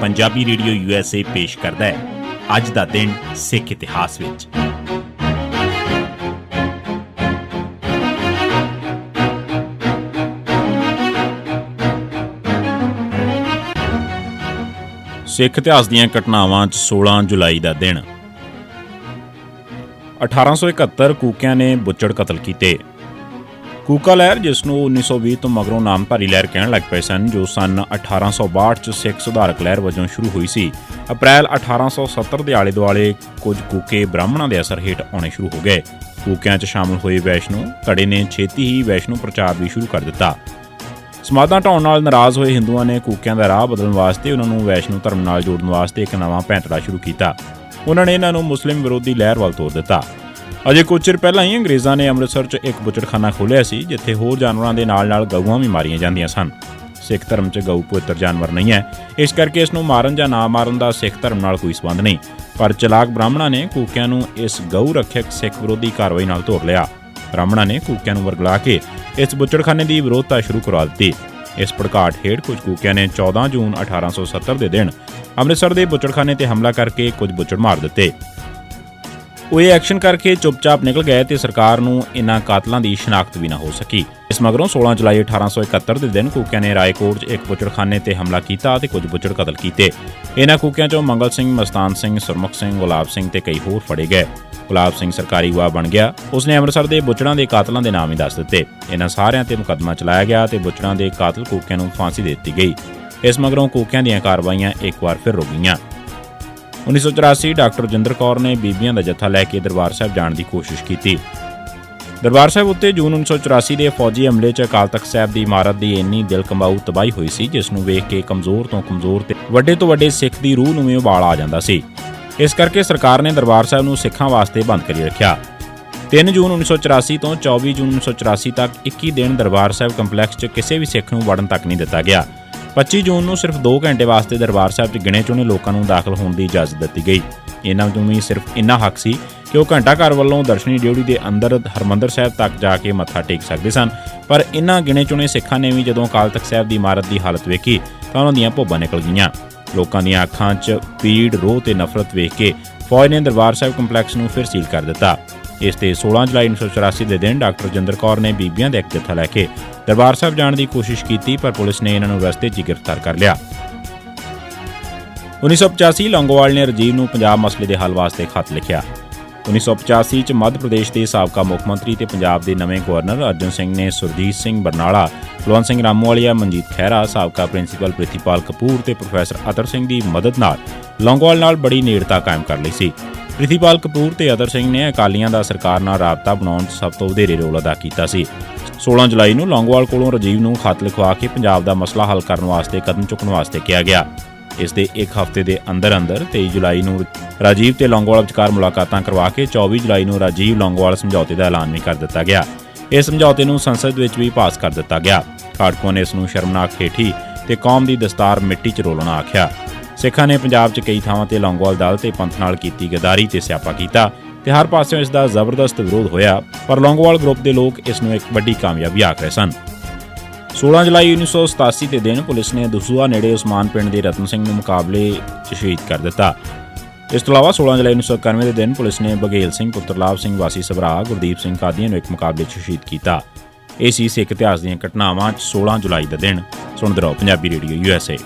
Punjabi radio USA ਪੇਸ਼ ਕਰਦਾ ਹੈ ਅੱਜ ਦਾ ਦਿਨ ਸਿੱਖ ਇਤਿਹਾਸ ਵਿੱਚ। ਸਿੱਖ ਇਤਿਹਾਸ ਦੀਆਂ ਘਟਨਾਵਾਂ 'ਚ 16 ਜੁਲਾਈ ਦਾ ਦਿਨ। 1871 ਕੂਕਿਆਂ ਨੇ ਬੁੱਚੜ ਕਤਲ ਕੀਤੇ। ਕੂਕਾ ਲਹਿਰ, ਜਿਸ ਨੂੰ 1920 ਤੋਂ ਮਗਰੋਂ ਨਾਮਧਾਰੀ ਲਹਿਰ ਕਹਿਣ ਲੱਗ ਪਏ ਸਨ, ਜੋ ਸਨ 1862 'ਚ ਸਿੱਖ ਸੁਧਾਰਕ ਲਹਿਰ ਵਜੋਂ ਸ਼ੁਰੂ ਹੋਈ ਸੀ, ਅਪ੍ਰੈਲ 1870 ਦੇ ਆਲੇ ਦੁਆਲੇ ਕੁਝ ਕੂਕੇ ਬ੍ਰਾਹਮਣਾਂ ਦੇ ਅਸਰ ਹੇਠ ਆਉਣੇ ਸ਼ੁਰੂ ਹੋ ਗਏ। ਕੂਕਿਆਂ 'ਚ ਸ਼ਾਮਲ ਹੋਏ ਵੈਸ਼ਨੂ ਧੜੇ ਨੇ ਛੇਤੀ ਹੀ ਵੈਸ਼ਨੂ ਪ੍ਰਚਾਰ ਵੀ ਸ਼ੁਰੂ ਕਰ ਦਿੱਤਾ। ਸਮਾਧਾਂ ਢਾਉਣ ਨਾਲ ਨਾਰਾਜ਼ ਹੋਏ ਹਿੰਦੂਆਂ ਨੇ ਕੂਕਿਆਂ ਦਾ ਰਾਹ ਬਦਲਣ ਵਾਸਤੇ ਉਹਨਾਂ ਨੂੰ ਵੈਸ਼ਨੂ ਧਰਮ ਨਾਲ ਜੋੜਨ ਵਾਸਤੇ ਇੱਕ ਨਵਾਂ ਭੈਂਤੜਾ ਸ਼ੁਰੂ ਕੀਤਾ। ਉਹਨਾਂ ਨੇ ਇਹਨਾਂ ਨੂੰ ਮੁਸਲਿਮ ਵਿਰੋਧੀ ਲਹਿਰ ਵੱਲ ਤੋਰ ਦਿੱਤਾ। ਅਜੇ ਕੁਝ ਚਿਰ ਪਹਿਲਾਂ ਹੀ ਅੰਗਰੇਜ਼ਾਂ ਨੇ ਅੰਮ੍ਰਿਤਸਰ 'ਚ ਇੱਕ ਬੁੱਚੜਖਾਨਾ ਖੋਲ੍ਹਿਆ ਸੀ, ਜਿੱਥੇ ਹੋਰ ਜਾਨਵਰਾਂ ਦੇ ਨਾਲ ਗਊਆਂ ਵੀ ਮਾਰੀਆਂ ਜਾਂਦੀਆਂ ਸਨ। ਸਿੱਖ ਧਰਮ 'ਚ ਗਊ ਪਵਿੱਤਰ ਜਾਨਵਰ ਨਹੀਂ ਹੈ, ਇਸ ਕਰਕੇ ਇਸ ਨੂੰ ਮਾਰਨ ਜਾਂ ਨਾ ਮਾਰਨ ਦਾ ਸਿੱਖ ਧਰਮ ਨਾਲ ਕੋਈ ਸੰਬੰਧ ਨਹੀਂ। ਪਰ ਚਲਾਕ ਬ੍ਰਾਹਮਣਾਂ ਨੇ ਕੂਕਿਆਂ ਨੂੰ ਇਸ ਗਊ ਰੱਖਿਅਕ ਸਿੱਖ ਵਿਰੋਧੀ ਕਾਰਵਾਈ ਨਾਲ ਧੋਰ ਲਿਆ। ਬ੍ਰਾਹਮਣਾਂ ਨੇ ਕੂਕਿਆਂ ਨੂੰ ਵਰਗਲਾ ਕੇ ਇਸ ਬੁੱਚੜਖਾਨੇ ਦੀ ਵਿਰੋਧਤਾ ਸ਼ੁਰੂ ਕਰਵਾ ਦਿੱਤੀ। ਇਸ ਭੜਕਾਟ ਹੇਠ ਕੁਝ ਕੂਕਿਆਂ ਨੇ 14 ਜੂਨ 1870 ਦੇ ਦਿਨ ਅੰਮ੍ਰਿਤਸਰ ਦੇ ਬੁੱਚੜਖਾਨੇ ਤੇ ਹਮਲਾ ਕਰਕੇ ਕੁਝ ਬੁੱਚੜ ਮਾਰ ਦਿੱਤੇ। ਉਹ ਇਹ ਐਕਸ਼ਨ ਕਰਕੇ ਚੁੱਪਚਾਪ ਨਿਕਲ ਗਏ ਤੇ ਸਰਕਾਰ ਨੂੰ ਇਨ੍ਹਾਂ ਕਾਤਲਾਂ ਦੀ ਸ਼ਨਾਖਤ ਵੀ ਨਾ ਹੋ ਸਕੀ। ਇਸ ਮਗਰੋਂ 16 ਜੁਲਾਈ 1871 ਦੇ ਦਿਨ ਕੂਕਿਆਂ ਨੇ ਰਾਏਕੋਟ 'ਚ ਇੱਕ ਬੁੱਚੜਖਾਨੇ ਤੇ ਹਮਲਾ ਕੀਤਾ ਤੇ ਕੁਝ ਬੁੱਚੜ ਕਤਲ ਕੀਤੇ। ਇਹਨਾਂ ਕੂਕਿਆਂ 'ਚੋਂ ਮੰਗਲ ਸਿੰਘ, ਮਸਤਾਨ ਸਿੰਘ, ਸੁਰਮੁਖ ਸਿੰਘ, ਗੁਲਾਬ ਸਿੰਘ ਤੇ ਕਈ ਹੋਰ ਫੜੇ ਗਏ। ਗੁਲਾਬ ਸਿੰਘ ਸਰਕਾਰੀ ਗਵਾਹ ਬਣ ਗਿਆ। ਉਸਨੇ ਅੰਮ੍ਰਿਤਸਰ ਦੇ ਬੁੱਚੜਾਂ ਦੇ ਕਾਤਲਾਂ ਦੇ ਨਾਮ ਹੀ ਦੱਸ ਦਿੱਤੇ। ਇਹਨਾਂ ਸਾਰਿਆਂ ਤੇ ਮੁਕੱਦਮਾ ਚਲਾਇਆ ਗਿਆ ਤੇ ਬੁੱਚੜਾਂ ਦੇ ਕਾਤਲ ਕੂਕਿਆਂ ਨੂੰ ਫਾਂਸੀ ਦੇ ਦਿੱਤੀ ਗਈ। ਇਸ ਮਗਰੋਂ ਕੂਕਿਆਂ ਦੀਆਂ ਕਾਰਵਾਈਆਂ ਇੱਕ ਵਾਰ ਫਿਰ ਰੁਕ ਗਈਆਂ। 1984 ਡਾਕਟਰ ਰਜਿੰਦਰ ਕੌਰ ਨੇ ਬੀਬੀਆਂ ਦਾ ਜੱਥਾ ਲੈ ਕੇ ਦਰਬਾਰ ਸਾਹਿਬ ਜਾਣ ਦੀ ਕੋਸ਼ਿਸ਼ ਕੀਤੀ। ਦਰਬਾਰ ਸਾਹਿਬ ਉੱਤੇ ਜੂਨ 1984 ਦੇ ਫੌਜੀ ਹਮਲੇ 'ਚ ਅਕਾਲ ਤਖ਼ਤ ਸਾਹਿਬ ਦੀ ਇਮਾਰਤ ਦੀ ਇੰਨੀ ਦਿਲ ਕੰਬਾਊ ਤਬਾਹੀ ਹੋਈ ਸੀ, ਜਿਸ ਨੂੰ ਵੇਖ ਕੇ ਕਮਜ਼ੋਰ ਤੋਂ ਕਮਜ਼ੋਰ ਤੇ ਵੱਡੇ ਤੋਂ ਵੱਡੇ ਸਿੱਖ ਦੀ ਰੂਹ ਨੂੰ ਵੀ ਉਬਾਲ ਆ ਜਾਂਦਾ ਸੀ। ਇਸ ਕਰਕੇ ਸਰਕਾਰ ਨੇ ਦਰਬਾਰ ਸਾਹਿਬ ਨੂੰ ਸਿੱਖਾਂ ਵਾਸਤੇ ਬੰਦ ਕਰੀ ਰੱਖਿਆ। 3 ਜੂਨ 1984 ਤੋਂ 24 ਜੂਨ 1984 ਤੱਕ 21 ਦਿਨ ਦਰਬਾਰ ਸਾਹਿਬ ਕੰਪਲੈਕਸ 'ਚ ਕਿਸੇ ਵੀ ਸਿੱਖ ਨੂੰ ਵੜਨ ਤੱਕ ਨਹੀਂ ਦਿੱਤਾ ਗਿਆ। 25 ਜੂਨ ਨੂੰ ਸਿਰਫ 2 ਘੰਟੇ ਵਾਸਤੇ ਦਰਬਾਰ ਸਾਹਿਬ 'ਚ ਗਿਣੇ ਚੁਣੇ ਲੋਕਾਂ ਨੂੰ ਦਾਖਲ ਹੋਣ ਦੀ ਇਜਾਜ਼ਤ ਦਿੱਤੀ ਗਈ। ਇਹਨਾਂ ਨੂੰ ਵੀ ਸਿਰਫ ਇੰਨਾ ਹੱਕ ਸੀ ਕਿ ਉਹ ਘੰਟਾ ਘਰ ਵੱਲੋਂ ਦਰਸ਼ਨੀ ਡਿਊਟੀ ਦੇ ਅੰਦਰ ਹਰਿਮੰਦਰ ਸਾਹਿਬ ਤੱਕ ਜਾ ਕੇ ਮੱਥਾ ਟੇਕ ਸਕਦੇ ਸਨ। ਪਰ ਇਹਨਾਂ ਗਿਣੇ ਚੁਣੇ ਸਿੱਖਾਂ ਨੇ ਵੀ ਜਦੋਂ ਅਕਾਲ ਤਖ਼ਤ ਸਾਹਿਬ ਦੀ ਇਮਾਰਤ ਦੀ ਹਾਲਤ ਵੇਖੀ ਤਾਂ ਉਹਨਾਂ ਦੀਆਂ ਭੋਬਾਂ ਨਿਕਲ ਗਈਆਂ। ਲੋਕਾਂ ਦੀਆਂ ਅੱਖਾਂ 'ਚ ਪੀੜ, ਰੋਹ ਤੇ ਨਫ਼ਰਤ ਵੇਖ ਕੇ ਫੌਜ ਨੇ ਦਰਬਾਰ ਸਾਹਿਬ ਕੰਪਲੈਕਸ ਨੂੰ ਫਿਰ ਸੀਲ ਕਰ ਦਿੱਤਾ। ਇਸ ਤੇ 16 ਜੁਲਾਈ 1984 ਦੇ ਦਿਨ ਡਾਕਟਰ ਰਜਿੰਦਰ ਕੌਰ ਨੇ ਬੀਬੀਆਂ ਦਾ ਇੱਕ ਜੱਥਾ ਲੈ ਕੇ ਦਰਬਾਰ ਸਾਹਿਬ ਜਾਣ ਦੀ ਕੋਸ਼ਿਸ਼ ਕੀਤੀ, ਪਰ ਪੁਲਿਸ ਨੇ ਇਹਨਾਂ ਨੂੰ ਰਸਤੇ 'ਚ ਹੀ ਗ੍ਰਿਫਤਾਰ ਕਰ ਲਿਆ। 1985 ਲੌਂਗੋਵਾਲ ਨੇ ਰਾਜੀਵ ਨੂੰ ਪੰਜਾਬ ਮਸਲੇ ਦੇ ਹੱਲ ਵਾਸਤੇ ਖੱਤ ਲਿਖਿਆ। 1985 'ਚ ਮੱਧ ਪ੍ਰਦੇਸ਼ ਦੇ ਸਾਬਕਾ ਮੁੱਖ ਮੰਤਰੀ ਤੇ ਪੰਜਾਬ ਦੇ ਨਵੇਂ ਗਵਰਨਰ ਅਰਜਨ ਸਿੰਘ ਨੇ ਸੁਰਜੀਤ ਸਿੰਘ ਬਰਨਾਲਾ, ਕੁਲਵੰਤ ਸਿੰਘ ਰਾਮੂਵਾਲੀਆ, ਮਨਜੀਤ ਖਹਿਰਾ, ਸਾਬਕਾ ਪ੍ਰਿੰਸੀਪਲ ਪ੍ਰਿਥੀਪਾਲ ਕਪੂਰ ਤੇ ਪ੍ਰੋਫੈਸਰ ਅਤਰ ਸਿੰਘ ਦੀ ਮਦਦ ਨਾਲ ਲੌਂਗੋਵਾਲ ਨਾਲ ਬੜੀ ਨੇੜਤਾ ਕਾਇਮ ਕਰ ਲਈ ਸੀ। ਪ੍ਰਿਥੀਪਾਲ ਕਪੂਰ ਤੇ ਅਤਰ ਸਿੰਘ ਨੇ ਅਕਾਲੀਆਂ ਦਾ ਸਰਕਾਰ ਨਾਲ ਰਾਬਤਾ ਬਣਾਉਣ 'ਚ ਸਭ ਤੋਂ ਵਧੇਰੇ ਰੋਲ ਅਦਾ ਕੀਤਾ ਸੀ। 16 ਜੁਲਾਈ ਨੂੰ ਲੌਂਗੋਵਾਲ ਕੋਲੋਂ ਰਾਜੀਵ ਨੂੰ ਖੱਤ ਲਿਖਵਾ ਕੇ ਪੰਜਾਬ ਦਾ ਮਸਲਾ ਹੱਲ ਕਰਨ ਵਾਸਤੇ ਕਦਮ ਚੁੱਕਣ ਵਾਸਤੇ ਕਿਹਾ ਗਿਆ। ਇਸ ਦੇ ਇੱਕ ਹਫ਼ਤੇ ਦੇ ਅੰਦਰ 23 ਜੁਲਾਈ ਨੂੰ ਰਾਜੀਵ ਤੇ ਲੌਂਗੋਵਾਲ ਵਿਚਕਾਰ ਮੁਲਾਕਾਤਾਂ ਕਰਵਾ ਕੇ 24 ਜੁਲਾਈ ਨੂੰ ਰਾਜੀਵ ਲੌਂਗੋਵਾਲ ਸਮਝੌਤੇ ਦਾ ਐਲਾਨ ਵੀ ਕਰ ਦਿੱਤਾ ਗਿਆ। ਇਸ ਸਮਝੌਤੇ ਨੂੰ ਸੰਸਦ ਵਿੱਚ ਵੀ ਪਾਸ ਕਰ ਦਿੱਤਾ ਗਿਆ। ਖਾੜਕੂਆਂ ਨੇ ਇਸ ਨੂੰ ਸ਼ਰਮਨਾਕ ਹੇਠੀ ਤੇ ਕੌਮ ਦੀ ਦਸਤਾਰ ਮਿੱਟੀ 'ਚ ਰੋਲਣਾ ਆਖਿਆ। ਸਿੱਖਾਂ ਨੇ ਪੰਜਾਬ 'ਚ ਕਈ ਥਾਵਾਂ ਤੇ ਲੌਂਗੋਵਾਲ ਦਲ ਤੇ ਪੰਥ ਨਾਲ ਕੀਤੀ ਗਦਾਰੀ ਤੇ ਸਿਆਪਾ ਕੀਤਾ ਤੇ ਹਰ ਪਾਸਿਓਂ ਇਸ ਦਾ ਜ਼ਬਰਦਸਤ ਵਿਰੋਧ ਹੋਇਆ, ਪਰ ਲੌਂਗੋਵਾਲ ਗਰੁੱਪ ਦੇ ਲੋਕ ਇਸ ਨੂੰ ਇੱਕ ਵੱਡੀ ਕਾਮਯਾਬੀ ਆਖ ਰਹੇ ਸਨ। 16 ਜੁਲਾਈ 1987 ਦੇ ਦਿਨ ਪੁਲਿਸ ਨੇ ਦਸੂਹਾ ਨੇੜੇ ਉਸਮਾਨ ਪਿੰਡ ਦੇ ਰਤਨ ਸਿੰਘ ਨੂੰ ਮੁਕਾਬਲੇ 'ਚ ਸ਼ਹੀਦ ਕਰ ਦਿੱਤਾ। ਇਸ ਤੋਂ ਇਲਾਵਾ 16 ਜੁਲਾਈ 1991 ਦੇ ਦਿਨ ਪੁਲਿਸ ਨੇ ਬਘੇਲ ਸਿੰਘ, ਪੁੱਤਰ ਲਾਭ ਸਿੰਘ ਵਾਸੀ ਸਭਰਾ, ਗੁਰਦੀਪ ਸਿੰਘ ਕਾਦੀਆਂ ਨੂੰ ਇੱਕ ਮੁਕਾਬਲੇ 'ਚ ਸ਼ਹੀਦ ਕੀਤਾ। ਇਹ ਸੀ ਸਿੱਖ ਇਤਿਹਾਸ ਦੀਆਂ ਘਟਨਾਵਾਂ 'ਚ 16 ਜੁਲਾਈ ਦਾ ਦਿਨ। ਸੁਣਦੇ ਰਹੋ ਪੰਜਾਬੀ ਰੇਡੀਓ USA।